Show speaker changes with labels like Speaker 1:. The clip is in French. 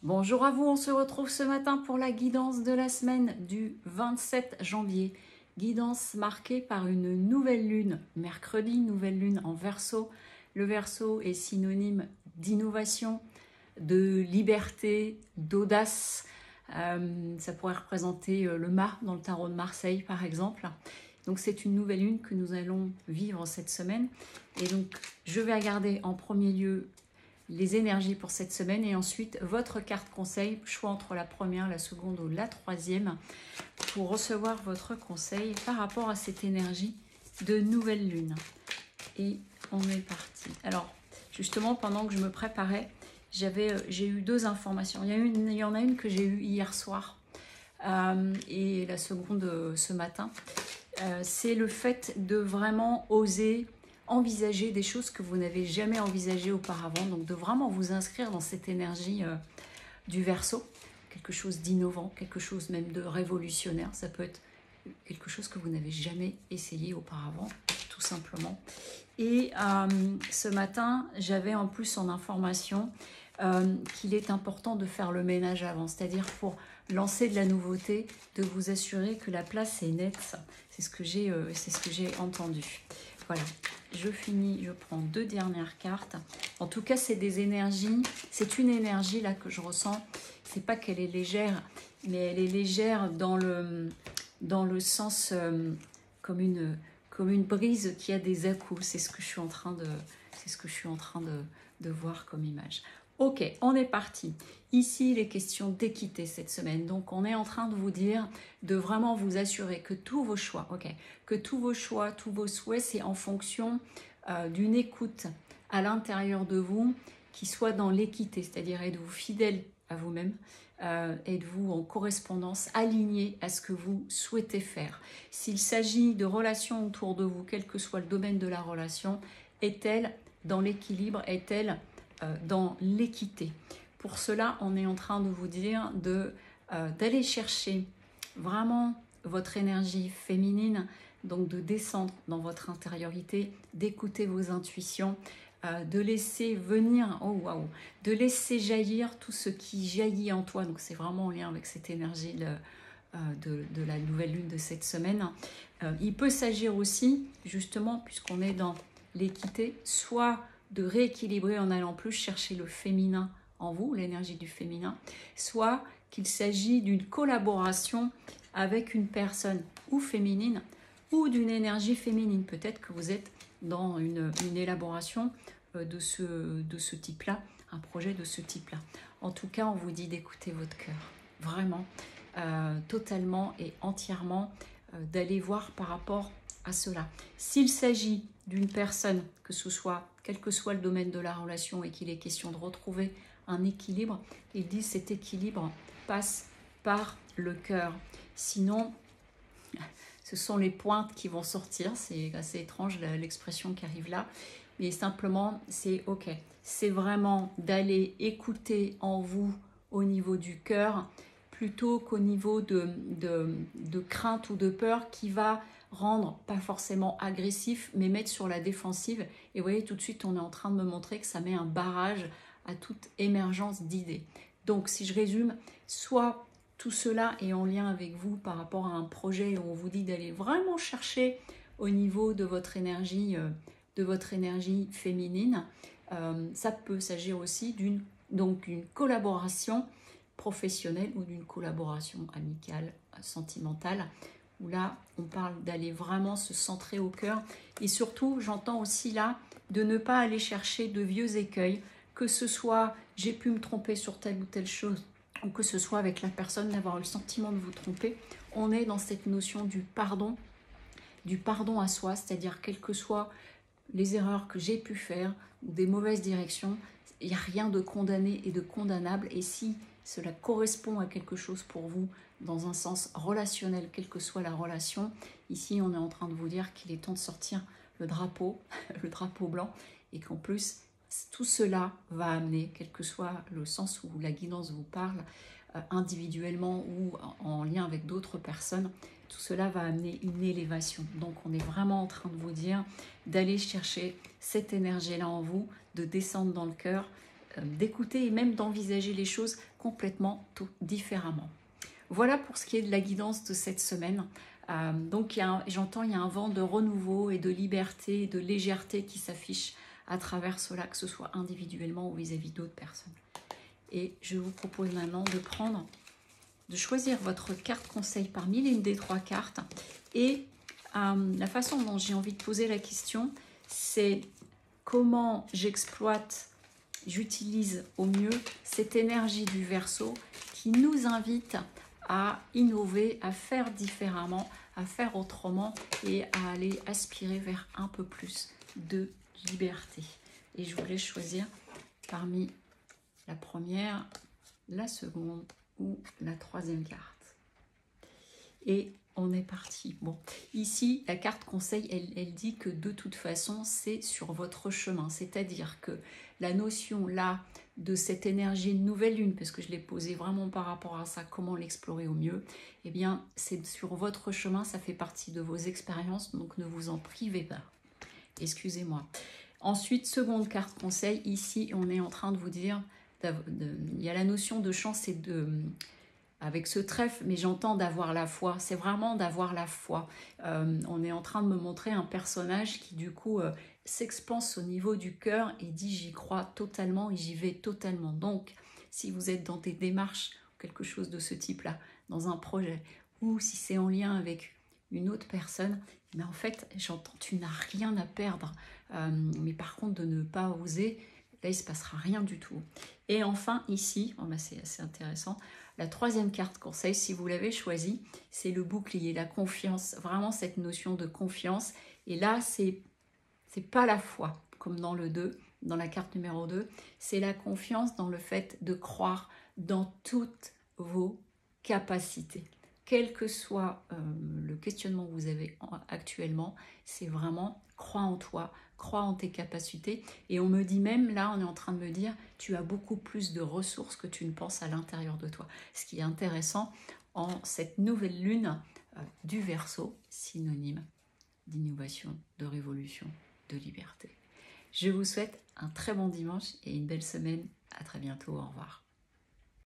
Speaker 1: Bonjour à vous, on se retrouve ce matin pour la guidance de la semaine du 27 janvier. Guidance marquée par une nouvelle lune, mercredi, nouvelle lune en Verseau. Le Verseau est synonyme d'innovation, de liberté, d'audace. Ça pourrait représenter le mât dans le tarot de Marseille par exemple. Donc c'est une nouvelle lune que nous allons vivre cette semaine. Et donc je vais regarder en premier lieu les énergies pour cette semaine et ensuite votre carte conseil, choix entre la première, la seconde ou la troisième pour recevoir votre conseil par rapport à cette énergie de nouvelle lune. Et on est parti. Alors justement pendant que je me préparais, j'ai eu deux informations. Il y en a une que j'ai eue hier soir et la seconde ce matin. C'est le fait de vraiment oser envisager des choses que vous n'avez jamais envisagées auparavant, donc de vraiment vous inscrire dans cette énergie du Verseau, quelque chose d'innovant, quelque chose même de révolutionnaire. Ça peut être quelque chose que vous n'avez jamais essayé auparavant, tout simplement. Et ce matin, j'avais en plus en information qu'il est important de faire le ménage avant, c'est-à-dire pour lancer de la nouveauté, de vous assurer que la place est nette. C'est ce que j'ai entendu. Voilà, je finis, je prends deux dernières cartes. En tout cas, c'est des énergies, c'est une énergie là que je ressens. C'est pas qu'elle est légère, mais elle est légère dans le sens comme une brise qui a des à-coups. C'est ce que je suis en train de voir comme image. Ok, on est parti. Ici, il est question d'équité cette semaine. Donc, on est en train de vous dire de vraiment vous assurer que tous vos choix, que tous vos choix, tous vos souhaits, c'est en fonction d'une écoute à l'intérieur de vous qui soit dans l'équité, c'est-à-dire êtes-vous fidèle à vous-même, êtes-vous en correspondance, aligné à ce que vous souhaitez faire. S'il s'agit de relations autour de vous, quel que soit le domaine de la relation, est-elle dans l'équilibre, est-elle dans l'équité? Pour cela, on est en train de vous dire d'aller chercher vraiment votre énergie féminine, donc de descendre dans votre intériorité, d'écouter vos intuitions, de laisser venir, de laisser jaillir tout ce qui jaillit en toi. Donc c'est vraiment en lien avec cette énergie de la nouvelle lune de cette semaine. Il peut s'agir aussi, justement, puisqu'on est dans l'équité, soit de rééquilibrer en allant plus chercher le féminin en vous, l'énergie du féminin, soit qu'il s'agit d'une collaboration avec une personne ou féminine ou d'une énergie féminine. Peut-être que vous êtes dans une élaboration de ce type-là, un projet de ce type-là. En tout cas, on vous dit d'écouter votre cœur, vraiment, totalement et entièrement, d'aller voir par rapport à cela. S'il s'agit d'une personne, que ce soit, quel que soit le domaine de la relation et qu'il est question de retrouver un équilibre, il dit cet équilibre passe par le cœur. Sinon, ce sont les pointes qui vont sortir. C'est assez étrange l'expression qui arrive là. Mais simplement, c'est ok. C'est vraiment d'aller écouter en vous au niveau du cœur plutôt qu'au niveau de crainte ou de peur qui va rendre pas forcément agressif, mais mettre sur la défensive. Et vous voyez, tout de suite, on est en train de me montrer que ça met un barrage à toute émergence d'idées. Donc, si je résume, soit tout cela est en lien avec vous par rapport à un projet où on vous dit d'aller vraiment chercher au niveau de votre énergie féminine. Ça peut s'agir aussi d'une collaboration professionnelle ou d'une collaboration amicale, sentimentale, où là, on parle d'aller vraiment se centrer au cœur. Et surtout, j'entends aussi là, de ne pas aller chercher de vieux écueils, que ce soit j'ai pu me tromper sur telle ou telle chose, ou que ce soit avec la personne d'avoir le sentiment de vous tromper. On est dans cette notion du pardon à soi, c'est-à-dire quelles que soient les erreurs que j'ai pu faire, ou des mauvaises directions, il n'y a rien de condamné et de condamnable. Et si cela correspond à quelque chose pour vous, dans un sens relationnel, quelle que soit la relation, ici on est en train de vous dire qu'il est temps de sortir le drapeau, le drapeau blanc, et qu'en plus, tout cela va amener, quel que soit le sens où la guidance vous parle, individuellement ou en lien avec d'autres personnes, tout cela va amener une élévation. Donc on est vraiment en train de vous dire d'aller chercher cette énergie-là en vous, de descendre dans le cœur, d'écouter et même d'envisager les choses complètement différemment. Voilà pour ce qui est de la guidance de cette semaine. Donc j'entends, il y a un vent de renouveau et de liberté, de légèreté qui s'affiche à travers cela, que ce soit individuellement ou vis-à-vis d'autres personnes. Et je vous propose maintenant de choisir votre carte conseil parmi l'une des 3 cartes. Et la façon dont j'ai envie de poser la question, c'est comment j'utilise au mieux cette énergie du Verseau qui nous invite à innover, à faire différemment, à faire autrement et à aller aspirer vers un peu plus de liberté. Et je voulais choisir parmi la première, la seconde ou la 3e carte. Et on est parti. Bon, ici, la carte conseil, elle dit que de toute façon, c'est sur votre chemin. C'est-à-dire que la notion là de cette énergie de nouvelle lune, parce que je l'ai posée vraiment par rapport à ça, comment l'explorer au mieux, eh bien, c'est sur votre chemin, ça fait partie de vos expériences, donc ne vous en privez pas. Excusez-moi. Ensuite, seconde carte conseil, ici, on est en train de vous dire, il y a la notion de chance et avec ce trèfle, mais j'entends d'avoir la foi. C'est vraiment d'avoir la foi. On est en train de me montrer un personnage qui, du coup, s'expanse au niveau du cœur et dit « j'y crois totalement et j'y vais totalement ». Donc, si vous êtes dans des démarches, quelque chose de ce type-là, dans un projet, ou si c'est en lien avec une autre personne, mais en fait, j'entends « tu n'as rien à perdre ». Mais par contre, de ne pas oser, là, il ne se passera rien du tout. Et enfin, ici, oh ben c'est assez intéressant, la 3e carte conseil, si vous l'avez choisie, c'est le bouclier, la confiance, vraiment cette notion de confiance. Et là, c'est pas la foi, comme dans le 2, dans la carte numéro 2, c'est la confiance dans le fait de croire dans toutes vos capacités. Quel que soit le questionnement que vous avez actuellement, c'est vraiment crois en toi, crois en tes capacités. Et on me dit même, là, on est en train de me dire, tu as beaucoup plus de ressources que tu ne penses à l'intérieur de toi. Ce qui est intéressant en cette nouvelle lune du Verseau, synonyme d'innovation, de révolution, de liberté. Je vous souhaite un très bon dimanche et une belle semaine. À très bientôt. Au revoir.